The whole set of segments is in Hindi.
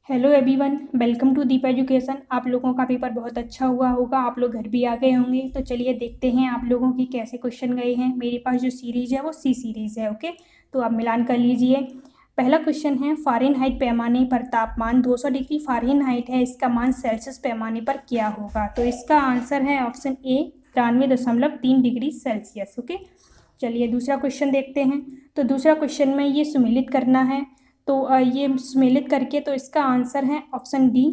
Hello everyone, welcome to Deep education. आप लोगों का पेपर बहुत अच्छा हुआ होगा, आप लोग घर भी आ गए होंगे। तो चलिए देखते हैं आप लोगों की कैसे क्वेश्चन गए हैं। मेरे पास जो सीरीज़ है वो सी सीरीज़ है। ओके, तो आप मिलान कर लीजिए। पहला क्वेश्चन है, फ़ारेनहाइट पैमाने पर तापमान 200 डिग्री फ़ारेनहाइट है, इसका मान सेल्सियस पैमाने पर क्या होगा? तो इसका आंसर है option A 93.3 degree Celsius. Okay, चलिए दूसरा क्वेश्चन देखते हैं। तो दूसरा क्वेश्चन में ये सुमेलित करना है, तो ये सम्मिलित करके, तो इसका आंसर है ऑप्शन डी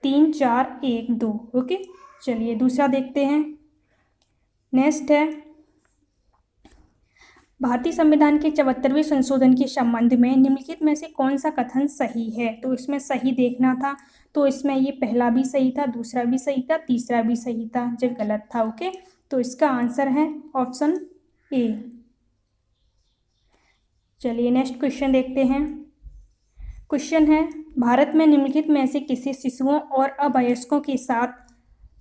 3 4 1 2। ओके, चलिए दूसरा देखते हैं। नेक्स्ट है, भारतीय संविधान के 74वें संशोधन के संबंध में निम्नलिखित में से कौन सा कथन सही है? तो इसमें सही देखना था, तो इसमें ये पहला भी सही था, दूसरा भी सही था, तीसरा भी सही था, जब गलत था। ओके, तो इसका आंसर है ऑप्शन ए। चलिए नेक्स्ट क्वेश्चन देखते हैं। क्वेश्चन है, भारत में निम्नलिखित में से किसी शिशुओं और अवयस्कों के साथ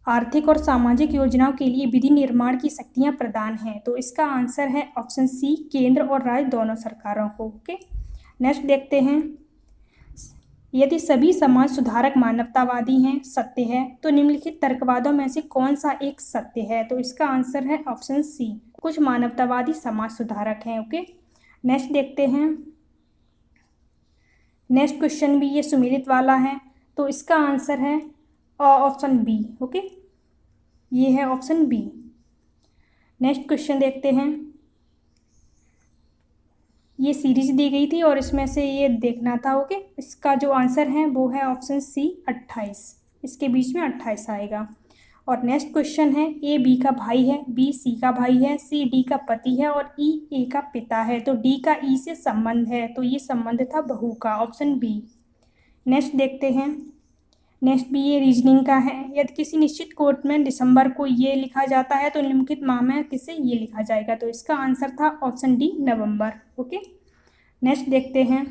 आर्थिक और सामाजिक योजनाओं के लिए विधि निर्माण की शक्तियां प्रदान हैं? तो इसका आंसर है ऑप्शन सी, केंद्र और राज्य दोनों सरकारों को। ओके, नेक्स्ट देखते हैं। यदि सभी समाज सुधारक मानवतावादी हैं, सत्य है, तो निम्नलिखित तर्कवादों में से कौन सा एक सत्य है? तो इसका आंसर है ऑप्शन सी, कुछ मानवतावादी समाज सुधारक हैं। ओके, नेक्स्ट देखते हैं। नेक्स्ट क्वेश्चन भी ये सुमेलित वाला है, तो इसका आंसर है ऑप्शन बी। ओके, ये है ऑप्शन बी। नेक्स्ट क्वेश्चन देखते हैं। ये सीरीज दी गई थी और इसमें से ये देखना था। ओके, इसका जो आंसर है वो है ऑप्शन सी 28, इसके बीच में 28 आएगा। और नेक्स्ट क्वेश्चन है, ए बी का भाई है, बी सी का भाई है, सी डी का पति है और ई ए का पिता है, तो डी का ई से संबंध है, तो ये संबंध था बहू का, ऑप्शन बी। नेक्स्ट देखते हैं। नेक्स्ट भी ये रीजनिंग का है। यदि किसी निश्चित कोर्ट में दिसंबर को ये लिखा जाता है तो निम्नलिखित माह में किसे ये लिखा जाएगा? तो इसका आंसर था ऑप्शन डी, नवंबर। ओके, नेक्स्ट देखते हैं।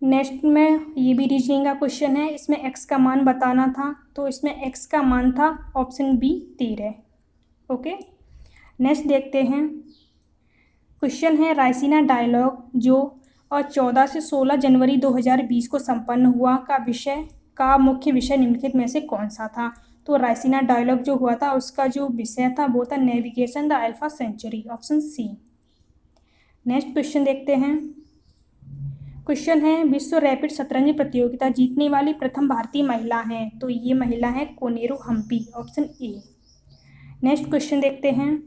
नेक्स्ट में ये भी रीजनिंग का क्वेश्चन है, इसमें एक्स का मान बताना था, तो इसमें एक्स का मान था ऑप्शन बी 13। ओके, नेक्स्ट देखते हैं। क्वेश्चन है, रायसीना डायलॉग जो 14 से 16 जनवरी 2020 को संपन्न हुआ का मुख्य विषय निम्नलिखित में से कौन सा था? तो रायसीना डायलॉग जो हुआ था उसका जो विषय था वो था navigation the alpha century, option C. Next question देखते हैं। क्वेश्चन है, विश्व रैपिड शतरंज प्रतियोगिता जीतने वाली प्रथम भारतीय महिला हैं, तो ये महिला है Koneru Humpy, option A. Next question देखते हैं।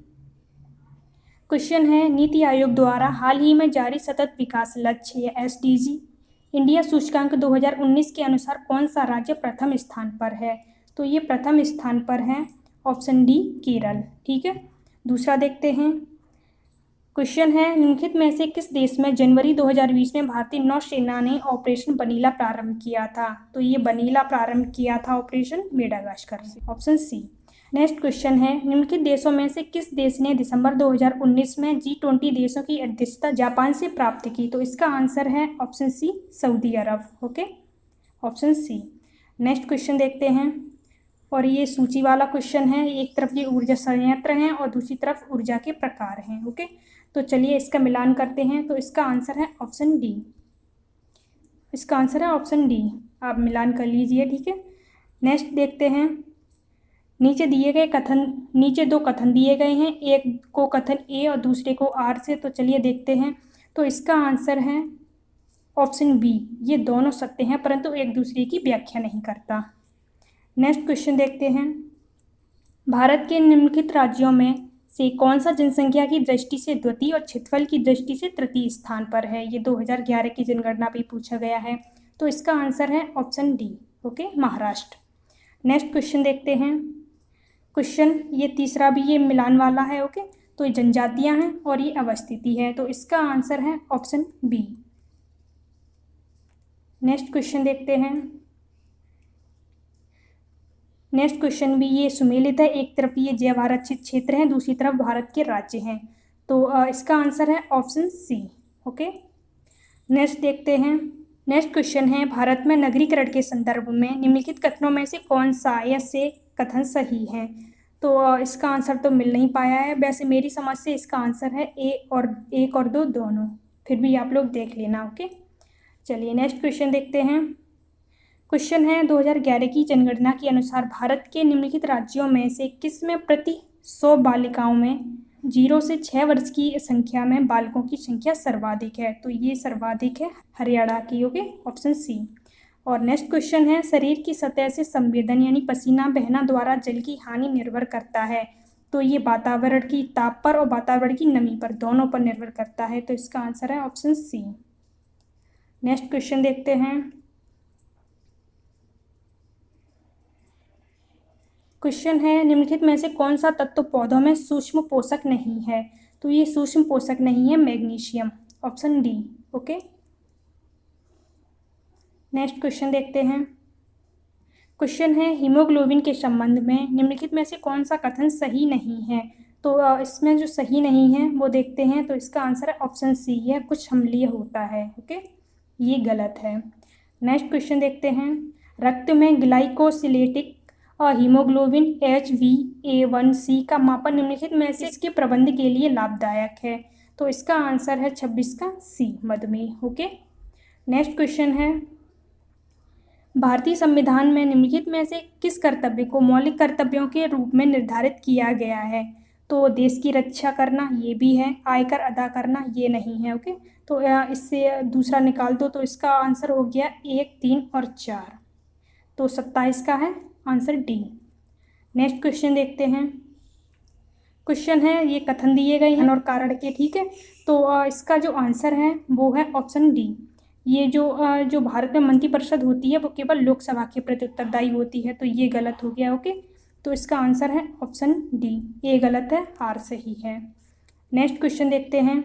क्वेश्चन है, नीति आयोग द्वारा हाल ही में जारी सतत विकास लक्ष्य या एसडीजी इंडिया सूचकांक 2019 के अनुसार कौन सा राज्य प्रथम स्थान पर है? तो ये प्रथम स्थान पर है, ऑप्शन डी, केरल। ठीक है, दूसरा देखते हैं। क्वेश्चन है, निम्नलिखित में से किस देश में जनवरी 2020 में भारतीय नौसेना ने ऑपरेशन बनीला प्रारंभ किया था? तो ये बनीला प्रारंभ किया था ऑपरेशन मेडागास्कर से, ऑप्शन सी। नेक्स्ट क्वेश्चन है, निम्नलिखित देशों में से किस देश ने दिसंबर 2019 में G20 देशों की अध्यक्षता जापान से प्राप्त की? तो इसका आंसर है option C, Saudi Arabia. Okay, option C. Next question देखते हैं, और ये सूची वाला क्वेश्चन है। एक तरफ ये ऊर्जा संयंत्र हैं और दूसरी तरफ ऊर्जा के प्रकार हैं। ओके, तो चलिए इसका मिलान करते हैं। तो इसका आंसर है ऑप्शन डी, इसका आंसर है ऑप्शन डी। आप मिलान कर लीजिए। ठीक है, नेक्स्ट देखते हैं। नीचे दो कथन दिए गए हैं, एक को कथन ए और दूसरे को आर से। तो चलिए देखते हैं। तो इसका आंसर है ऑप्शन बी, ये दोनों सत्य हैं परंतु एक दूसरे की व्याख्या नहीं करता। नेक्स्ट क्वेश्चन देखते हैं। भारत के निम्नलिखित राज्यों में से कौन सा जनसंख्या की दृष्टि से द्वितीय और क्षेत्रफल की दृष्टि से तृतीय स्थान पर है? ये 2011 की जनगणना भी पूछा गया है। तो इसका आंसर है option D, okay, Maharashtra. Next question देखते हैं। क्वेश्चन ये तीसरा भी ये मिलान वाला है। ओके, तो ये जनजातियां हैं और ये अवस्थिति है, तो इसका आंसर है ऑप्शन बी। नेक्स्ट क्वेश्चन देखते हैं। नेक्स्ट क्वेश्चन भी ये सुमेलित है, एक तरफ ये जय भारत क्षेत्र है, दूसरी तरफ भारत के राज्य हैं, तो इसका आंसर है ऑप्शन सी। ओके, नेक्स्ट देखते हैं। नेक्स्ट क्वेश्चन है, भारत में नगरीकरण के संदर्भ में निम्नलिखित कथनों में से कौन सा या से कथन सही है? तो इसका आंसर तो मिल नहीं पाया है। वैसे मेरी समझ से इसका आंसर है ए और 1 और 2 दोनों, फिर भी आप लोग देख लेना। ओके, चलिए नेक्स्ट क्वेश्चन देखते हैं। क्वेश्चन है 2011 की जनगणना के अनुसार भारत के निम्नलिखित राज्यों में से किस में प्रति 100 बालिकाओं में 0 से 6 वर्ष की संख्या में बालकों की संख्या सर्वाधिक है? तो ये सर्वाधिक है हरियाणा की। Okay, option C. और नेक्स्ट क्वेश्चन है शरीर की सतह से संवेदन यानी पसीना बहना द्वारा जल की हानि निर्भर करता है। तो ये वातावरण की ताप पर और वातावरण की नमी पर दोनों पर निर्भर करता है। तो इसका आंसर है ऑप्शन सी। नेक्स्ट क्वेश्चन देखते हैं। क्वेश्चन है निम्नलिखित में से कौन सा तत्व पौधों में सूक्ष्म पोषक नहीं है? तो ये सूक्ष्म पोषक नहीं है magnesium, option D. Okay, next question देखते हैं। क्वेश्चन है हीमोग्लोबिन के संबंध में निम्नलिखित में से कौन सा कथन सही नहीं है? तो इसमें जो सही नहीं है वो देखते हैं। तो इसका आंसर है ऑप्शन सी, यह कुछ अम्लीय होता है। ओके, ये गलत है। नेक्स्ट क्वेश्चन देखते हैं। रक्त में ग्लाइकोसिलेटिक और हीमोग्लोबिन HbA1c का मापन निम्नलिखित में से इसके प्रबंध के लिए लाभदायक है? तो इसका आंसर है 26 का सी, मधुमेह। ओके, नेक्स्ट क्वेश्चन है भारतीय संविधान में निम्नलिखित में से किस कर्तव्य को मौलिक कर्तव्यों के रूप में निर्धारित किया गया है? तो देश की रक्षा करना ये भी है, आयकर अदा करना ये नहीं है। ओके, तो इससे दूसरा निकाल दो। तो इसका आंसर हो गया 1, 3 और 4। तो 27 का है आंसर डी। नेक्स्ट क्वेश्चन देखते हैं। क्वेश्चन है ये कथन दिए गए हैं और कारण के, ठीक है। तो इसका जो आंसर है वो है ऑप्शन डी। ये जो भारत में मंत्रिपरिषद होती है वो केवल लोकसभा के प्रति उत्तरदायी होती है। तो ये गलत हो गया। ओके, तो इसका आंसर है ऑप्शन डी। ये गलत है, आर सही है। नेक्स्ट क्वेश्चन देखते हैं।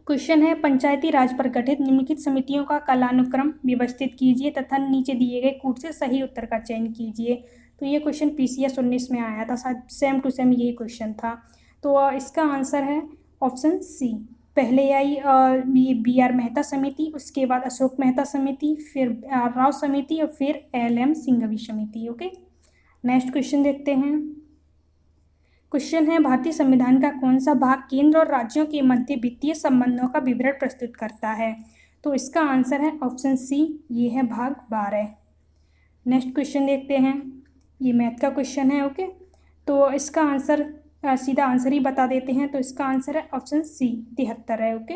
क्वेश्चन है पंचायती राज पर गठित निम्नलिखित समितियों का कालानुक्रम व्यवस्थित कीजिए तथा नीचे दिए गए कूट से सही उत्तर का चयन कीजिए। तो ये क्वेश्चन PCS 19 में आया था, शायद सेम टू सेम यही क्वेश्चन था। तो इसका आंसर है ऑप्शन सी। पहले आई BR मेहता समिति, उसके बाद अशोक मेहता समिति, फिर राव समिति और फिर LM सिंघवी समिति। ओके, नेक्स्ट क्वेश्चन देखते हैं। क्वेश्चन है भारतीय संविधान का कौन सा भाग केंद्र और राज्यों के मध्य वित्तीय संबंधों का विवरण प्रस्तुत करता है? तो इसका आंसर है ऑप्शन सी, ये है भाग 12। नेक्स्ट क्वेश्चन देखते हैं। ये मैथ का क्वेश्चन है। ओके, तो इसका आंसर सीधा आंसर ही बता देते हैं। तो इसका आंसर है ऑप्शन सी, 73 है। ओके,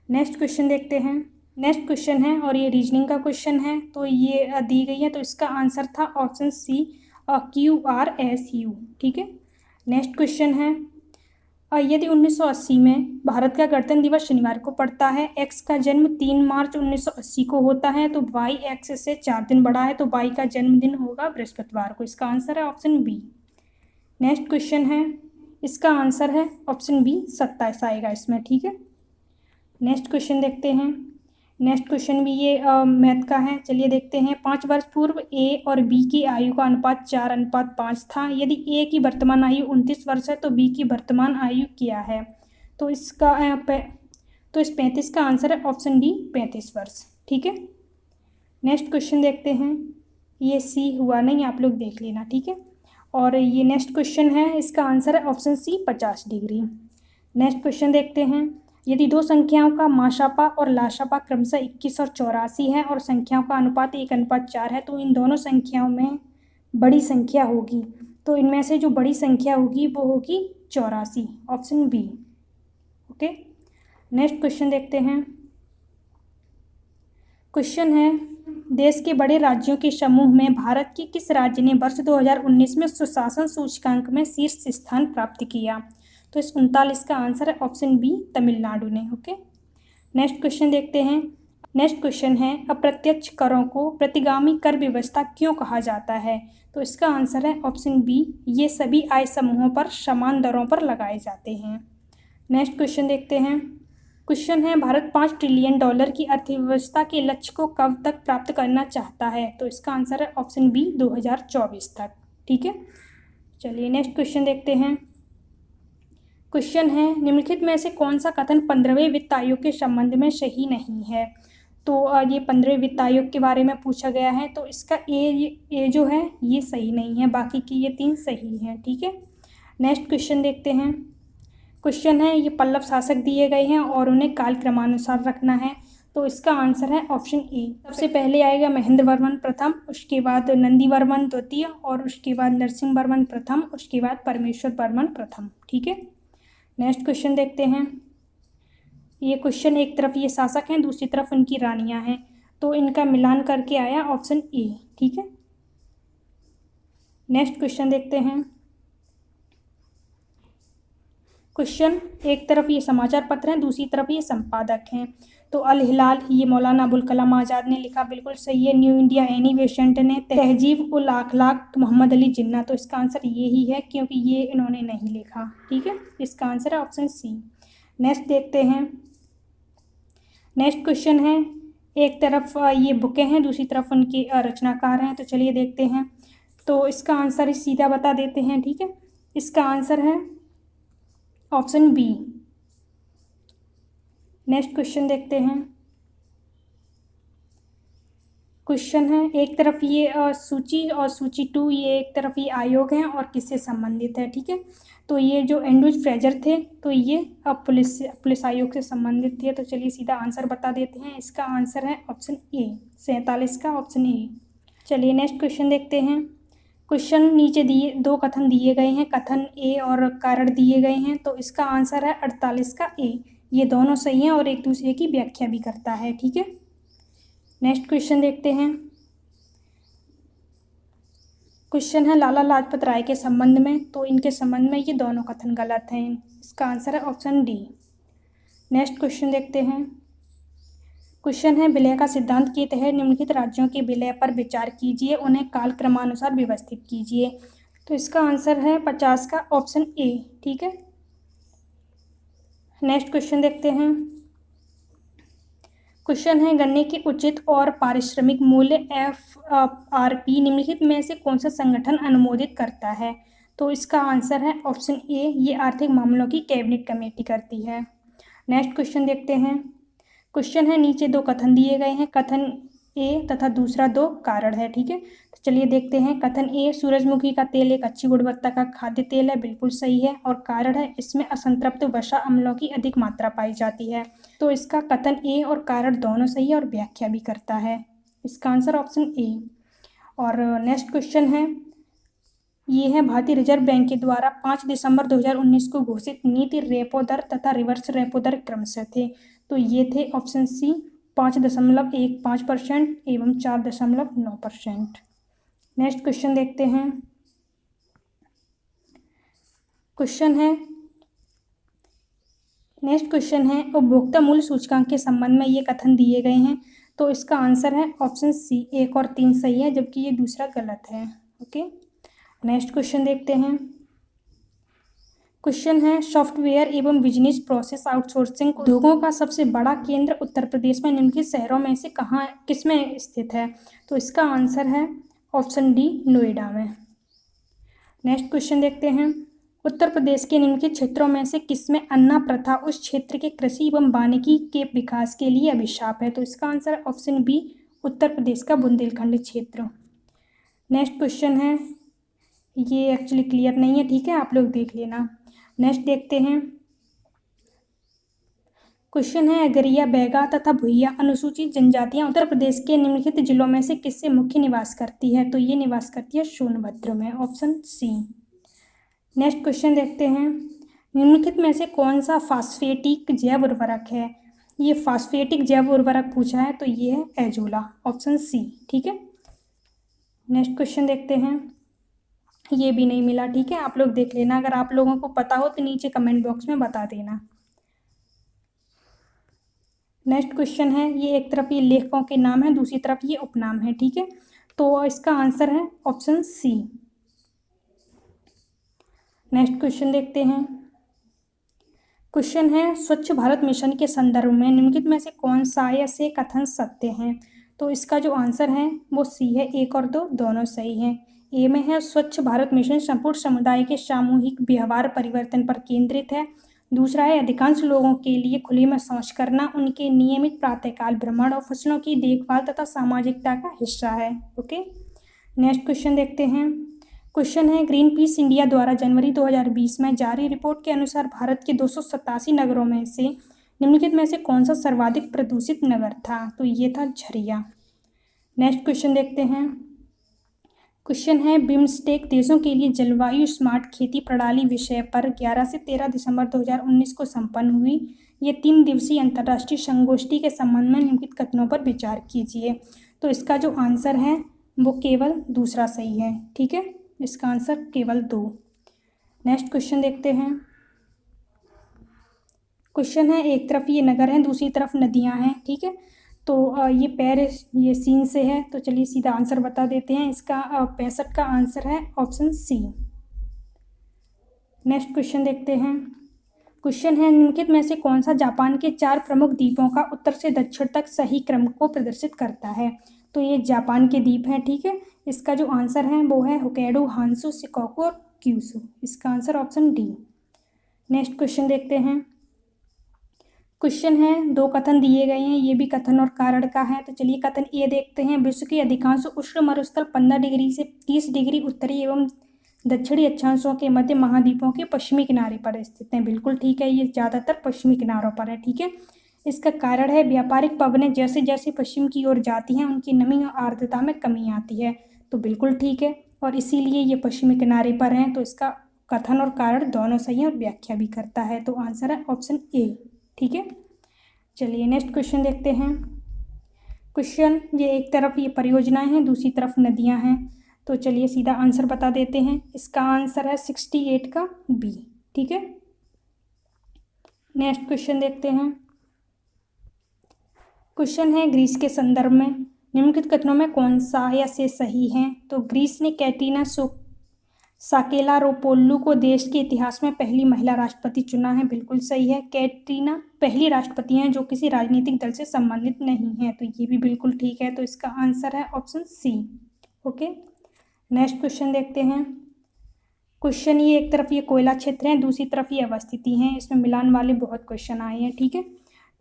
नेक्स्ट क्वेश्चन देखते हैं। नेक्स्ट क्वेश्चन है और ये रीजनिंग का क्वेश्चन है। तो ये दी गई है, तो इसका आंसर था ऑप्शन सी, QRSU। ठीक है, नेक्स्ट क्वेश्चन है यदि 1980 में भारत का गणतंत्र दिवस शनिवार को पड़ता है, एक्स का जन्म 3 मार्च 1980 को होता है, तो वाई एक्स से 4 दिन बड़ा है, तो वाई का जन्मदिन होगा बृहस्पतिवार को। इसका आंसर है ऑप्शन बी। नेक्स्ट क्वेश्चन है, इसका आंसर है ऑप्शन बी, 27 आएगा इसमें। ठीक है, नेक्स्ट क्वेश्चन देखते हैं। नेक्स्ट क्वेश्चन भी ये मैथ का है। चलिए देखते हैं। 5 वर्ष पूर्व ए और बी की आयु का अनुपात 4:5 था। यदि ए की वर्तमान आयु 29 वर्ष है तो बी की वर्तमान आयु क्या है? तो इसका तो इस 35 का आंसर है ऑप्शन डी, 35 वर्ष। ठीक है, नेक्स्ट क्वेश्चन देखते हैं। ये सी हुआ नहीं, आप लोग देख लेना। ठीक है, और ये नेक्स्ट क्वेश्चन है, इसका आंसर है option C, 50 degree. Next question देखते हैं। यदि दो संख्याओं का माशापा और लाशापा क्रमशः 21 और 84 है और संख्याओं का अनुपात 1:4 है, तो इन दोनों संख्याओं में बड़ी संख्या होगी। तो इनमें से जो बड़ी संख्या होगी वो होगी 84, option B. Okay, next question देखते हैं। क्वेश्चन है, देश के बड़े राज्यों के समूह में भारत के किस राज्य ने वर्ष 2019 में सुशासन सूचकांक में शीर्ष स्थान प्राप्त किया? तो इस 39 का आंसर है ऑप्शन बी, तमिलनाडु ने। ओके, नेक्स्ट क्वेश्चन देखते हैं। नेक्स्ट क्वेश्चन है, अप्रत्यक्ष करों को प्रतिगामी कर व्यवस्था क्यों कहा जाता है? तो इसका आंसर है ऑप्शन बी, ये सभी आय समूहों पर समान दरों पर लगाए जाते हैं। नेक्स्ट क्वेश्चन देखते हैं। क्वेश्चन है, भारत $5 ट्रिलियन की अर्थव्यवस्था के लक्ष्य को कब तक प्राप्त करना चाहता है? तो इसका आंसर है ऑप्शन बी, 2024 तक। ठीक है, चलिए नेक्स्ट क्वेश्चन देखते हैं। क्वेश्चन है, निम्नलिखित में से कौन सा कथन 15वें वित्त आयोग के संबंध में सही नहीं है? तो ये 15वें वित्त आयोग के बारे में पूछा गया है। तो इसका ए जो है ये सही नहीं है, बाकी की ये 3 सही हैं। ठीक है, नेक्स्ट क्वेश्चन देखते हैं। क्वेश्चन है, ये पल्लव शासक दिए गए हैं और उन्हें कालक्रमानुसार रखना है। तो इसका आंसर है ऑप्शन ए। सबसे पहले आएगा महेंद्र वर्मन प्रथम, उसके बाद नंदी वर्मन द्वितीय, और उसके बाद नरसिंह वर्मन प्रथम, उसके बाद परमेश्वर वर्मन प्रथम। ठीक है, नेक्स्ट क्वेश्चन देखते हैं। ये क्वेश्चन एक तरफ ये शासक हैं, दूसरी तरफ उनकी रानियां हैं, तो इनका मिलान करके आया ऑप्शन ए। ठीक है, नेक्स्ट क्वेश्चन देखते हैं। क्वेश्चन एक तरफ ये समाचार पत्र हैं, दूसरी तरफ ये संपादक हैं। तो अल हिलाल ये मौलाना अबुल कलाम आज़ाद ने लिखा, बिल्कुल सही है। न्यू इंडिया एनी बेसेंट ने, तहजीब उल अखलाक मोहम्मद अली जिन्ना। तो इसका आंसर ये ही है क्योंकि ये इन्होंने नहीं लिखा। ठीक है, इसका आंसर है ऑप्शन सी। नेक्स्ट देखते हैं। नेक्स्ट क्वेश्चन है, एक तरफ ये बुकें हैं, दूसरी तरफ उनके रचनाकार हैं। तो चलिए देखते हैं। तो इसका आंसर ही सीधा बता देते हैं। ठीक है, इसका आंसर है ऑप्शन बी। नेक्स्ट क्वेश्चन देखते हैं। क्वेश्चन है, एक तरफ ये सूची और सूची 2, ये एक तरफ ये आयोग हैं और किससे संबंधित है। ठीक है, तो ये जो एंड्रूज फ्रेजर थे, तो ये अब पुलिस आयोग से संबंधित थे। तो चलिए सीधा आंसर बता देते हैं। इसका आंसर है ऑप्शन ए, 47 का ऑप्शन ए। चलिए नेक्स्ट क्वेश्चन देखते हैं। क्वेश्चन नीचे दिए 2 कथन दिए गए हैं, कथन ए और कारण दिए गए हैं। तो इसका आंसर है 48 का ए। ये दोनों सही हैं और एक दूसरे की व्याख्या भी करता है। ठीक है, नेक्स्ट क्वेश्चन देखते हैं। क्वेश्चन है लाला लाजपत राय के संबंध में, तो इनके संबंध में ये दोनों कथन गलत हैं। इसका आंसर है ऑप्शन डी। नेक्स्ट क्वेश्चन देखते हैं। क्वेश्चन है, विलय का सिद्धांत के तहत निम्नलिखित राज्यों के विलय पर विचार कीजिए, उन्हें कालक्रमानुसार व्यवस्थित कीजिए। तो इसका आंसर है 50 का ऑप्शन ए। ठीक है, नेक्स्ट क्वेश्चन देखते हैं। क्वेश्चन है, गन्ने के उचित और पारिश्रमिक मूल्य FRP निम्नलिखित में से कौन सा संगठन अनुमोदित करता है। तो इसका आंसर है ऑप्शन ए, ये आर्थिक मामलों की कैबिनेट कमेटी करती है। नेक्स्ट क्वेश्चन देखते हैं। क्वेश्चन है, नीचे 2 कथन दिए गए हैं, कथन ए तथा दूसरा 2 कारण है। ठीक है, तो चलिए देखते हैं। कथन ए, सूरजमुखी का तेल एक अच्छी गुणवत्ता का खाद्य तेल है, बिल्कुल सही है। और कारण है, इसमें असंतृप्त वसा अम्लों की अधिक मात्रा पाई जाती है। तो इसका कथन ए और कारण दोनों सही है और व्याख्या भी करता है। इसका आंसर ऑप्शन ए। और नेक्स्ट क्वेश्चन है, ये है, भारतीय रिजर्व बैंक के द्वारा 5 दिसंबर 2019 को घोषित नीति रेपो दर तथा रिवर्स रेपो दर क्रमशः थे। तो ये थे ऑप्शन सी, 5.15% एवं 4.9%। नेक्स्ट क्वेश्चन देखते हैं। नेक्स्ट क्वेश्चन है, उपभोक्ता मूल्य सूचकांक के संबंध में ये कथन दिए गए हैं। तो इसका आंसर है ऑप्शन सी, 1 और 3 सही है, जबकि ये दूसरा गलत है। ओके, नेक्स्ट क्वेश्चन देखते हैं। क्वेश्चन है, सॉफ्टवेयर एवं बिजनेस प्रोसेस आउटसोर्सिंग उद्योगों का सबसे बड़ा केंद्र उत्तर प्रदेश में निम्नलिखित शहरों में से किसमें स्थित है। तो इसका आंसर है ऑप्शन डी, नोएडा में। नेक्स्ट क्वेश्चन देखते हैं। उत्तर प्रदेश के निम्नलिखित क्षेत्रों में से किसमें अन्ना प्रथा उस क्षेत्र के कृषि एवं वानिकी के विकास के लिए अभिशाप है। तो इसका answer option B, Uttar Pradesh का बुंदेलखंड क्षेत्र। नेक्स्ट क्वेश्चन है, ये एक्चुअली क्लियर नहीं है, ठीक है, आप लोग देख लेना। नेक्स्ट देखते हैं। क्वेश्चन है, अगरिया, बैगा तथा भुइया अनुसूचित जनजातियां उत्तर प्रदेश के निम्नलिखित जिलों में से किससे मुख्य निवास करती है। तो ये निवास करती है सोनभद्र में, ऑप्शन सी। नेक्स्ट क्वेश्चन देखते हैं। निम्नलिखित में से कौन सा फास्फेटिक जैव उर्वरक है। ये फास्फेटिक जैव उर्वरक पूछा है, तो ये है एजोला, ऑप्शन सी। ठीक है, नेक्स्ट क्वेश्चन देखते हैं। ये भी नहीं मिला, ठीक है, आप लोग देख लेना। अगर आप लोगों को पता हो तो नीचे कमेंट बॉक्स में बता देना। नेक्स्ट क्वेश्चन है, ये एक तरफ ये लेखकों के नाम है, दूसरी तरफ ये उपनाम है। ठीक है, तो इसका आंसर है ऑप्शन सी। नेक्स्ट क्वेश्चन देखते हैं। क्वेश्चन है, स्वच्छ भारत मिशन के संदर्भ में निम्नलिखित में से कौन सा या से कथन सत्य हैं। तो इसका जो आंसर है वो सी है, 1 और 2 दोनों सही हैं। ए में है, स्वच्छ भारत मिशन संपूर्ण समुदाय के सामूहिक व्यवहार परिवर्तन पर केंद्रित है। दूसरा है, अधिकांश लोगों के लिए खुले में शौच करना उनके नियमित प्रातःकाल भ्रमण और फसलों की देखभाल तथा सामाजिकता का हिस्सा है। ओके, नेक्स्ट क्वेश्चन देखते हैं। क्वेश्चन है, ग्रीन पीस इंडिया द्वारा जनवरी 2020 में जारी रिपोर्ट के अनुसार भारत के 287 नगरों में से निम्नलिखित में से कौन सा सर्वाधिक प्रदूषित नगर था? तो ये था झरिया। नेक्स्ट क्वेश्चन देखते हैं। क्वेश्चन है बिम्स्टेक देशों के लिए जलवायु स्मार्ट खेती प्रणाली विषय पर 11 से 13 दिसंबर 2019 को संपन्न हुई ये 3 दिवसीय अंतर्राष्ट्रीय संगोष्ठी के संबंध में निम्नलिखित कथनों पर विचार कीजिए। तो इसका जो आंसर है वो केवल दूसरा सही है। ठीक है, इसका आंसर केवल 2। नेक्स्ट क्वेश्चन देखते हैं। क्वेश्चन है एक तरफ ये नगर है, दूसरी तरफ नदियां हैं। ठीक है, तो ये पेरिस ये सीन से है। तो चलिए सीधा आंसर बता देते हैं। इसका 65 का आंसर है ऑप्शन सी। नेक्स्ट क्वेश्चन देखते हैं। क्वेश्चन है निम्नलिखित में से कौन सा जापान के 4 प्रमुख द्वीपों का उत्तर से दक्षिण तक सही क्रम को प्रदर्शित करता है? तो ये जापान के द्वीप हैं। ठीक है, इसका जो आंसर है वो है होक्काइडो, हांसू, शिकोकू और क्यूशू। इसका answer option D. Next question देखते हैं। क्वेश्चन है 2 कथन दिए गए हैं, ये भी कथन और कारण का है। तो चलिए कथन ए देखते हैं। विश्व के अधिकांश उष्ण मरुस्थल 15 डिग्री से 30 डिग्री उत्तरी एवं दक्षिणी अक्षांशों के मध्य महाद्वीपों के पश्चिमी किनारे पर स्थित हैं। बिल्कुल ठीक है, ये ज़्यादातर पश्चिमी किनारों पर है। ठीक है, इसका कारण है व्यापारिक पवनें जैसे जैसे पश्चिम की ओर जाती हैं उनकी नमी और आर्द्रता में कमी आती है। तो बिल्कुल ठीक है, और इसीलिए ये पश्चिमी किनारे पर हैं। तो इसका कथन और कारण दोनों सही है और व्याख्या भी करता है। तो आंसर है ऑप्शन ए। ठीक है, चलिए नेक्स्ट क्वेश्चन देखते हैं। क्वेश्चन ये एक तरफ ये परियोजनाएं हैं, दूसरी तरफ नदियां हैं। तो चलिए सीधा आंसर बता देते हैं। इसका आंसर है 68 का बी। ठीक है, नेक्स्ट क्वेश्चन देखते हैं। क्वेश्चन है ग्रीस के संदर्भ में निम्नलिखित कथनों में कौन सा या से सही है? तो ग्रीस ने कैटरीना साकेलारोपोल्लू को देश के इतिहास में पहली महिला राष्ट्रपति चुना है। बिल्कुल सही है, कैटरीना पहली राष्ट्रपति हैं जो किसी राजनीतिक दल से संबंधित नहीं है। तो ये भी बिल्कुल ठीक है। तो इसका आंसर है option C. Okay, next question देखते हैं। क्वेश्चन ये एक तरफ ये कोयला क्षेत्र है, दूसरी तरफ ये अवस्थिति हैं। इसमें मिलान वाले बहुत क्वेश्चन आए हैं। ठीक है,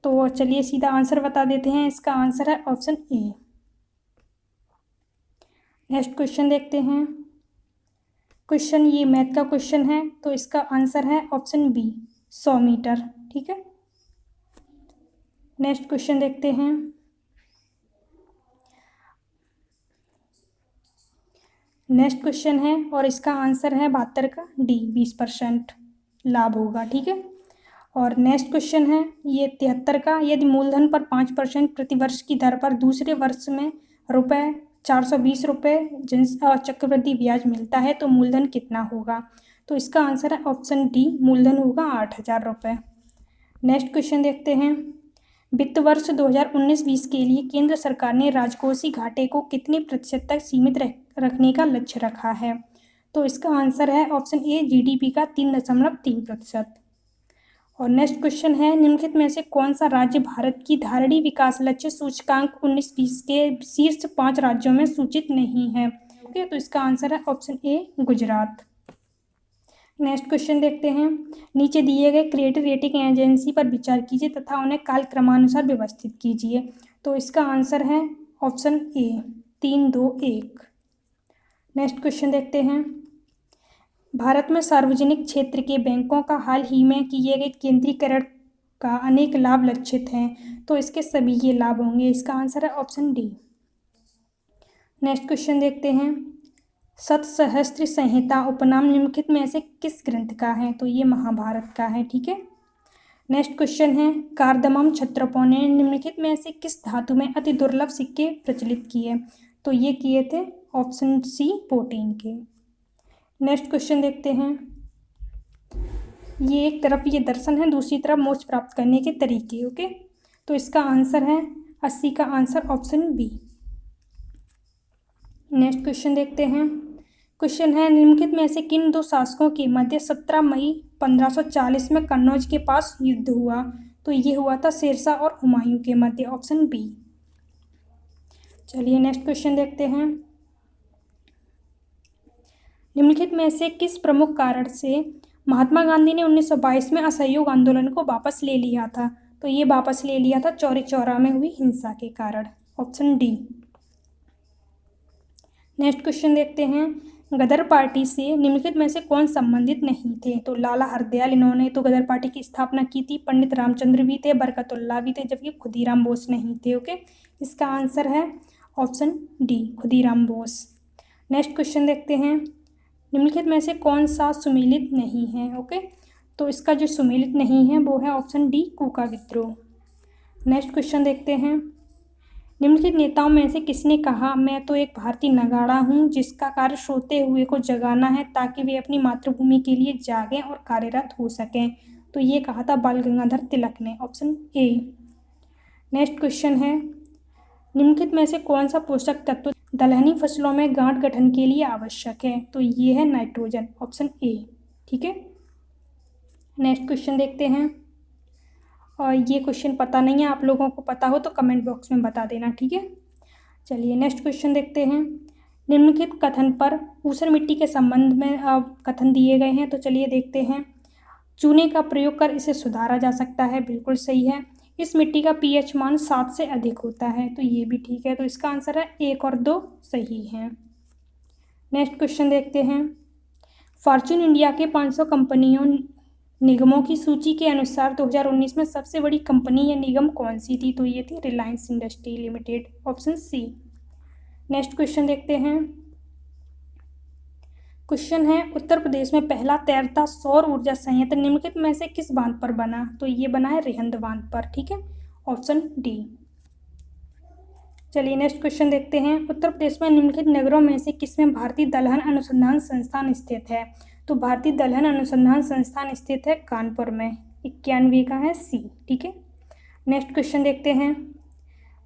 तो चलिए सीधा आंसर बता देते हैं। इसका आंसर है ऑप्शन ए। नेक्स्ट क्वेश्चन देखते हैं। क्वेश्चन ये मैथ का क्वेश्चन है, तो इसका आंसर है ऑप्शन बी 100 मीटर। ठीक है, नेक्स्ट क्वेश्चन देखते हैं। नेक्स्ट क्वेश्चन है और इसका आंसर है 72 का डी 20% लाभ होगा। ठीक है, और नेक्स्ट क्वेश्चन है ये 73 का। यदि मूलधन पर 5% प्रतिवर्ष की दर पर दूसरे वर्ष में ₹420 चक्रवृद्धि ब्याज मिलता है तो मूलधन कितना होगा? तो इसका आंसर है ऑप्शन डी, मूलधन होगा 8000 रुपये। नेक्स्ट क्वेश्चन देखते हैं। वित्त वर्ष 2019-20 के लिए केंद्र सरकार ने राजकोषीय घाटे को कितने प्रतिशत तक सीमित रखने का लक्ष्य रखा है? तो इसका आंसर है ऑप्शन ए, जीडीपी का 3.3%। और नेक्स्ट क्वेश्चन है निम्नलिखित में से कौन सा राज्य भारत की धारणीय विकास लक्ष्य सूचकांक 19-20 के शीर्ष 5 राज्यों में सूचित नहीं है? ओके, तो इसका आंसर है option A, Gujarat. Next question देखते हैं। नीचे दिए गए क्रेडिट रेटिंग एजेंसी पर विचार कीजिए तथा उन्हें कालक्रमानुसार व्यवस्थित कीजिए। तो इसका आंसर है ऑप्शन ए, 3, 2, 1। नेक्स्ट क्वेश्चन देखते हैं। भारत में सार्वजनिक क्षेत्र के बैंकों का हाल ही में किए गए केंद्रीकरण का अनेक लाभ लक्षित हैं, तो इसके सभी ये लाभ होंगे। इसका आंसर है ऑप्शन डी। नेक्स्ट क्वेश्चन देखते हैं। सतसहस्त्र संहिता उपनाम निम्नलिखित में से किस ग्रंथ का है? तो ये महाभारत का है। ठीक है, नेक्स्ट क्वेश्चन है। कार्दमम क्षत्रपों ने निम्नलिखित में से किस धातु में अति दुर्लभ सिक्के प्रचलित किए? तो ये किए थे ऑप्शन सी, प्रोटीन के। नेक्स्ट क्वेश्चन देखते हैं। ये एक तरफ ये दर्शन है, दूसरी तरफ मोक्ष प्राप्त करने के तरीके। ओके, तो इसका आंसर है 80 का answer option B. Next question देखते हैं। क्वेश्चन है निम्नलिखित में से किन 2 शासकों के मध्य 17 मई 1540 में कन्नौज के पास युद्ध हुआ? तो ये हुआ था शेरशाह और हुमायूं के मध्य, ऑप्शन बी। चलिए नेक्स्ट क्वेश्चन देखते हैं। निम्नलिखित में से किस प्रमुख कारण से महात्मा गांधी ने 1922 में असहयोग आंदोलन को वापस ले लिया था? तो ये वापस ले लिया था चौरी चौरा में हुई हिंसा के कारण, ऑप्शन डी। नेक्स्ट क्वेश्चन देखते हैं। गदर पार्टी से निम्नलिखित में से कौन संबंधित नहीं थे? तो लाला हरदयाल, इन्होंने तो गदर पार्टी की स्थापना की थी। पंडित रामचंद्र भी थे, बरकतुल्लाह भी थे, जबकि खुदीराम बोस नहीं थे। ओके, इसका आंसर है option D, Khudiram Bose. Next question देखते हैं, निम्नलिखित में से कौन सा सुमेलित नहीं है? ओके, तो इसका जो सुमेलित नहीं है वो है ऑप्शन डी, कूका विद्रोह। नेक्स्ट क्वेश्चन देखते हैं, निम्नलिखित नेताओं में से किसने कहा, मैं तो एक भारतीय नगाड़ा हूँ जिसका कार्य सोते हुए को जगाना है ताकि वे अपनी मातृभूमि के लिए जागें और कार्यरत हो सकें? तो ये कहा था बाल गंगाधर तिलक ने, ऑप्शन ए। नेक्स्ट क्वेश्चन है, निम्नलिखित में से कौन सा पोषक तत्व दलहनी फसलों में गांठ गठन के लिए आवश्यक है? तो ये है नाइट्रोजन, ऑप्शन ए। ठीक है, नेक्स्ट क्वेश्चन देखते हैं, और ये क्वेश्चन पता नहीं है, आप लोगों को पता हो तो कमेंट बॉक्स में बता देना। ठीक है, चलिए नेक्स्ट क्वेश्चन देखते हैं, निम्नलिखित कथन पर ऊसर मिट्टी के संबंध में कथन दिए गए हैं। तो चलिए देखते हैं, चूने का प्रयोग कर इसे सुधारा जा सकता है, बिल्कुल सही है। इस मिट्टी का पीएच मान 7 से अधिक होता है, तो ये भी ठीक है। तो इसका आंसर है 1 और 2 सही है। नेक्स्ट क्वेश्चन देखते हैं, फॉर्च्यून इंडिया के 500 कंपनियों निगमों की सूची के अनुसार 2019 में सबसे बड़ी कंपनी या निगम कौन सी थी? तो ये थी Reliance Industry Limited, option C. Next question देखते हैं, क्वेश्चन है, उत्तर प्रदेश में पहला तैरता सौर ऊर्जा संयंत्र निम्नलिखित में से किस बांध पर बना? तो ये बना है रिहंद बांध पर। ठीक है, ऑप्शन डी। चलिए नेक्स्ट क्वेश्चन देखते हैं, उत्तर प्रदेश में निम्नलिखित नगरों में से किसमें भारतीय दलहन अनुसंधान संस्थान स्थित है? तो भारतीय दलहन अनुसंधान संस्थान स्थित है कानपुर में, 91 का है सी। ठीक है, नेक्स्ट क्वेश्चन देखते हैं,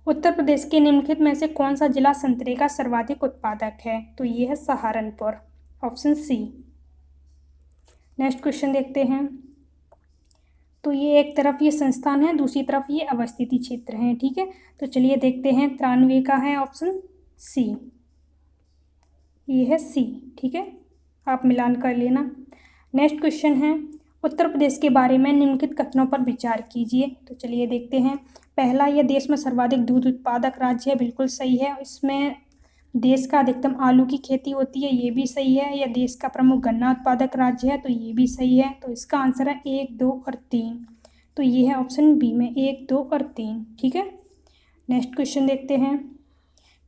उत्तर प्रदेश के निम्नलिखित में से कौन सा जिला संतरे का सर्वाधिक उत्पादक है? तो ये है Saharanpur, option C. Next question देखते हैं, तो ये एक तरफ ये संस्थान है, दूसरी तरफ ये अवस्थिति क्षेत्र हैं। ठीक है, तो चलिए देखते हैं, 93 का है ऑप्शन सी, ये है सी। ठीक है, आप मिलान कर लेना। नेक्स्ट क्वेश्चन है, उत्तर प्रदेश के बारे में निम्नलिखित कथनों पर विचार कीजिए। तो चलिए देखते हैं, पहला, यह देश में सर्वाधिक दूध उत्पादक राज्य है, बिल्कुल सही है। इसमें देश का अधिकतम आलू की खेती होती है, ये भी सही है। यह देश का प्रमुख गन्ना उत्पादक राज्य है, तो ये भी सही है। तो इसका आंसर है 1, 2 और 3, तो ये है ऑप्शन बी में 1, 2 और 3। ठीक है, नेक्स्ट क्वेश्चन देखते हैं,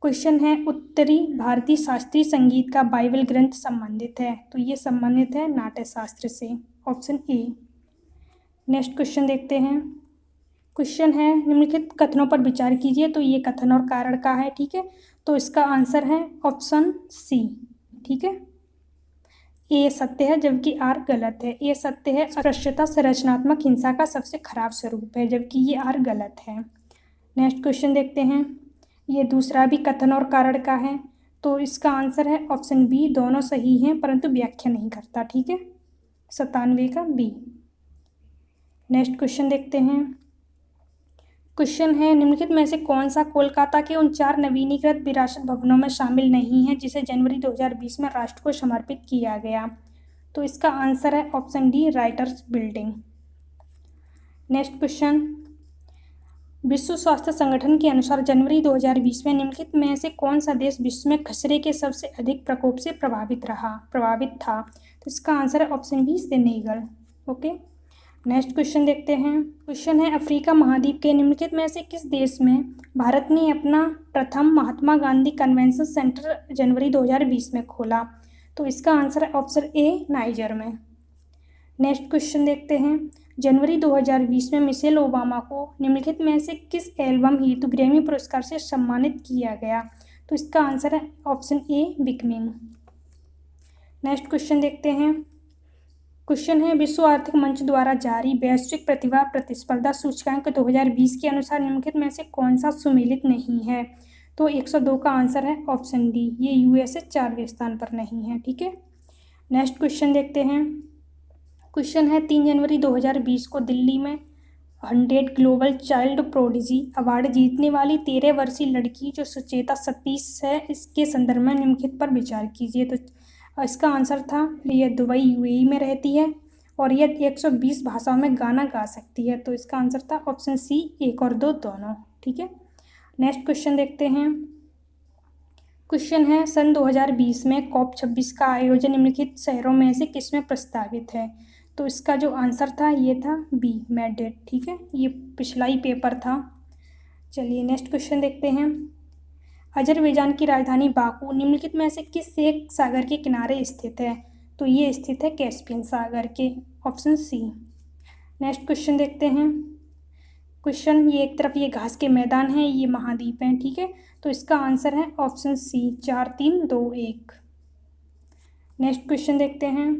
क्वेश्चन है, उत्तरी भारतीय शास्त्रीय संगीत का बाइबल ग्रंथ संबंधित है? तो ये संबंधित है नाट्य शास्त्र से, ऑप्शन ए। नेक्स्ट क्वेश्चन देखते हैं, क्वेश्चन है, निम्नलिखित कथनों पर विचार कीजिए। तो ये कथन और कारण का है। ठीक है, तो इसका आंसर है ऑप्शन सी। ठीक है, ए सत्य है जबकि आर गलत है। ए सत्य है, अस्पृश्यता संरचनात्मक हिंसा का सबसे खराब स्वरूप है, जबकि ये आर गलत है। नेक्स्ट क्वेश्चन देखते हैं, ये दूसरा भी कथन और कारण का है, तो इसका आंसर है ऑप्शन बी, दोनों सही हैं परंतु व्याख्या नहीं करता। ठीक है, 97 का बी। नेक्स्ट क्वेश्चन देखते हैं, क्वेश्चन है, निम्नलिखित में से कौन सा कोलकाता के उन 4 नवीनीकृत विरासत भवनों में शामिल नहीं है जिसे जनवरी 2020 में राष्ट्र को समर्पित किया गया? तो इसका आंसर है option D, writers building. Next question, विश्व स्वास्थ्य संगठन के अनुसार जनवरी 2020 में निम्नलिखित में से कौन सा देश विश्व में खसरे के सबसे अधिक प्रकोप से प्रभावित था? तो इसका आंसर है option B, Senegal. Okay, next question देखते हैं, क्वेश्चन है, अफ्रीका महाद्वीप के निम्नलिखित में से किस देश में भारत ने अपना प्रथम महात्मा गांधी कन्वेंशन सेंटर जनवरी 2020 में खोला? तो इसका आंसर है ऑप्शन ए, नाइजर में। नेक्स्ट क्वेश्चन देखते हैं, जनवरी 2020 में मिशेल ओबामा को निम्नलिखित में से किस एल्बम हेतु ग्रैमी पुरस्कार से सम्मानित किया गया? तो इसका आंसर है option A, becoming. Next question देखते हैं, क्वेश्चन है, विश्व आर्थिक मंच द्वारा जारी वैश्विक प्रतिभा प्रतिस्पर्धा सूचकांक 2020 के अनुसार निम्नलिखित में से कौन सा सुमेलित नहीं है? तो 102 का आंसर है ऑप्शन डी, ये यूएसए 4वें स्थान पर नहीं है। ठीक है, नेक्स्ट क्वेश्चन देखते हैं, क्वेश्चन है, 3 जनवरी 2020 को दिल्ली में 100 ग्लोबल चाइल्ड प्रोडिजी अवार्ड जीतने वाली 13 वर्षीय लड़की जो सुचेता सतीश है, इसके संदर्भ में निम्नलिखित पर विचार कीजिए। तो इसका आंसर था, यह दुबई यूएई में रहती है और यह 120 भाषाओं में गाना गा सकती है। तो इसका आंसर था ऑप्शन सी, 1 और 2 दोनों। ठीक है, नेक्स्ट क्वेश्चन देखते हैं, क्वेश्चन है, सन 2020 में COP 26 का आयोजन निम्नलिखित शहरों में से किसमें प्रस्तावित है? तो इसका जो आंसर था ये था बी, मैड्रिड। ठीक है, ये पिछला ही पेपर था। चलिए नेक्स्ट क्वेश्चन देखते हैं। अजरबैजान की राजधानी बाकू निम्नलिखित में से किस एक सागर के किनारे स्थित है? तो ये स्थित है कैस्पियन सागर के, ऑप्शन सी। नेक्स्ट क्वेश्चन देखते हैं। क्वेश्चन, ये एक तरफ ये घास के मैदान हैं, ये महाद्वीप हैं। ठीक है, तो इसका आंसर है ऑप्शन सी, 4, 3, 2, 1। नेक्स्ट क्वेश्चन देखते हैं।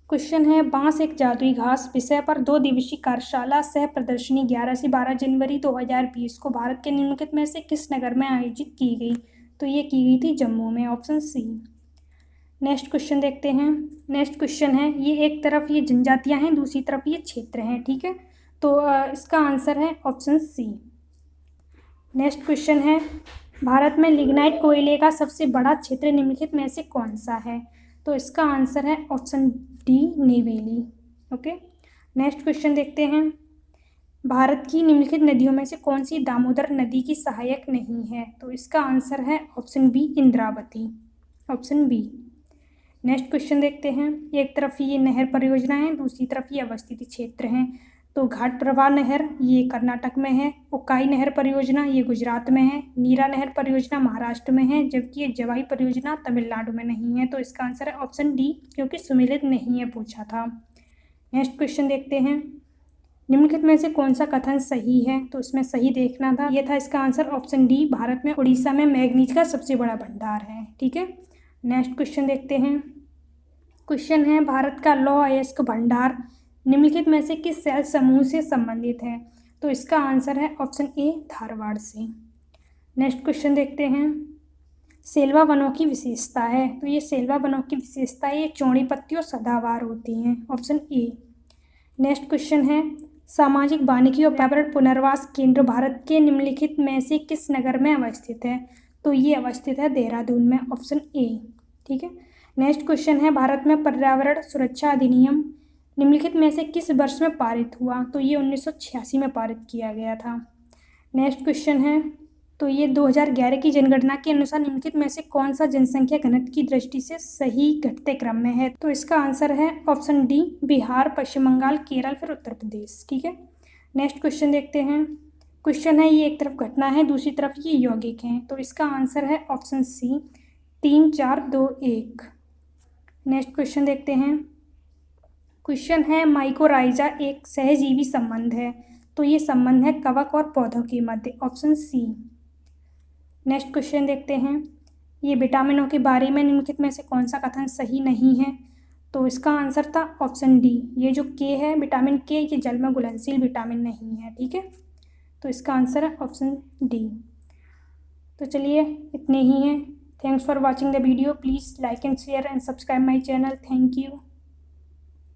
क्वेश्चन है, बांस एक जादुई घास विषय पर 2 दिवसीय कार्यशाला सह प्रदर्शनी 11 से 12 जनवरी 2020 को भारत के निम्नलिखित में से किस नगर में आयोजित की गई? तो ये की गई थी जम्मू में, ऑप्शन सी। नेक्स्ट क्वेश्चन देखते हैं। नेक्स्ट क्वेश्चन है, ये एक तरफ ये जनजातियां हैं, दूसरी तरफ ये क्षेत्र हैं। ठीक है, तो इसका आंसर है ऑप्शन सी। नेक्स्ट क्वेश्चन है, भारत में लिग्नाइट कोयले का सबसे बड़ा क्षेत्र निम्नलिखित में से कौन सा है? तो इसका आंसर है option D, Neyveli. Okay, next question देखते हैं। भारत की निम्नलिखित नदियों में से कौन सी दामोदर नदी की सहायक नहीं है? तो इसका आंसर है option B, Indravati, option B. Next question देखते हैं। एक तरफ ये नहर परियोजना है, दूसरी तरफ ये अवस्थित क्षेत्र हैं। तो घाट प्रवाह नहर ये कर्नाटक में है, उकाई नहर परियोजना ये गुजरात में है, नीरा नहर परियोजना महाराष्ट्र में है, जबकि ये जवाई परियोजना तमिलनाडु में नहीं है। तो इसका आंसर है ऑप्शन डी, क्योंकि सुमेलित नहीं है पूछा था। नेक्स्ट क्वेश्चन देखते हैं। निम्नलिखित में से कौन सा कथन सही है? तो इसमें सही देखना था, ये था इसका आंसर ऑप्शन डी, भारत में उड़ीसा में मैग्नीज का सबसे बड़ा भंडार है। ठीक है, नेक्स्ट क्वेश्चन देखते हैं। क्वेश्चन है, भारत का लौह अयस्क भंडार निम्नलिखित में से किस सेल समूह से संबंधित है? तो इसका आंसर है ऑप्शन ए, धारवाड़ से। नेक्स्ट क्वेश्चन देखते हैं। सेल्वा वनों की विशेषता है, तो ये सेल्वा वनों की विशेषता ये चौड़ी पत्ती और सदाबहार होती हैं, ऑप्शन ए। नेक्स्ट क्वेश्चन है, सामाजिक वानिकी और पर्यावरण पुनर्वास केंद्र भारत के निम्नलिखित में से किस नगर में अवस्थित है? तो ये अवस्थित है देहरादून में, ऑप्शन ए। ठीक है, नेक्स्ट क्वेश्चन है, भारत में पर्यावरण सुरक्षा अधिनियम निम्नलिखित में से किस वर्ष में पारित हुआ? तो ये 1986 में पारित किया गया था। नेक्स्ट क्वेश्चन है, तो ये 2011 की जनगणना के अनुसार निम्नलिखित में से कौन सा जनसंख्या घनत्व की दृष्टि से सही घटते क्रम में है? तो इसका आंसर है ऑप्शन डी, बिहार, पश्चिम बंगाल, केरल, फिर उत्तर प्रदेश। ठीक है, नेक्स्ट क्वेश्चन देखते हैं। क्वेश्चन है, ये एक तरफ घटना है, दूसरी तरफ ये यौगिक हैं। तो इसका आंसर है ऑप्शन सी, 3, 4, 2, 1। नेक्स्ट क्वेश्चन देखते हैं। क्वेश्चन है, माइकोराइजा एक सहजीवी संबंध है, तो ये संबंध है कवक और पौधों के मध्य, ऑप्शन सी। नेक्स्ट क्वेश्चन देखते हैं। ये विटामिनों के बारे में निम्नलिखित में से कौन सा कथन सही नहीं है? तो इसका आंसर था ऑप्शन डी, ये जो के है विटामिन के, ये जल में घुलनशील विटामिन नहीं है। ठीक है, तो इसका आंसर है ऑप्शन डी। तो चलिए इतने ही हैं। Thanks for watching the video. Please like and share and subscribe my channel. Thank you.